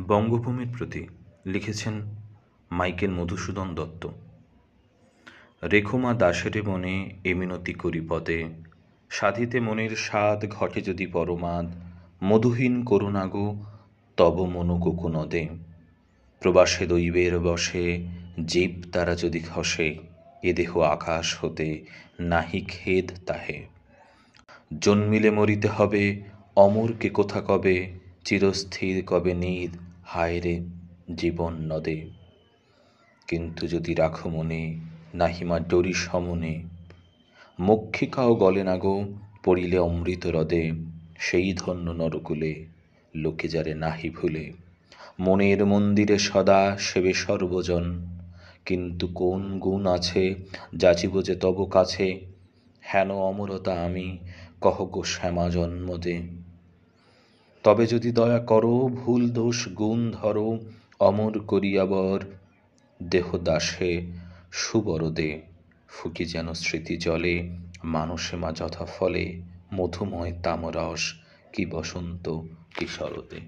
বঙ্গভূমির প্রতি লিখেছেন মাইকেল মধুসূদন দত্ত। রেখো মা দাসেরে মনে এ মিনতি করি পদে, সাধিতে মনের স্বাদ ঘটে যদি পরমাদ, মধুহীন করুণা গো তব মন কোকোনদে। প্রবাসে দৈবের বসে জীব তারা যদি খসে, এ দেহ আকাশ হতে নাহি খেদ তাহে। জন্মিলে মরিতে হবে, অমরকে কোথা কবে, চিরস্থির কবে নিদ হায় রে জীবন নদে। কিন্তু যদি রাখো মনে নাহিমা ডরি সমনে, মক্ষিকাও গলে না গো পড়িলে অমৃত হ্রদে। সেই ধন্য নরকুলে লোকে যারে নাহি ভুলে, মনের মন্দিরে সদা সেবে সর্বজন। কিন্তু কোন গুণ আছে যাচিব যে তব কাছে, হেন অমরতা আমি কহ গো শ্যামা জন্ম দে। তবে যদি দয়া করো ভুল দোষ গুণ ধরো, অমর করিয়া বর দেহ দাসে সুবরদে। ফুকি যেন স্মৃতি জলে মানসে মা যথা ফলে, মধুময় তামরস কি বসন্ত কি শরতে।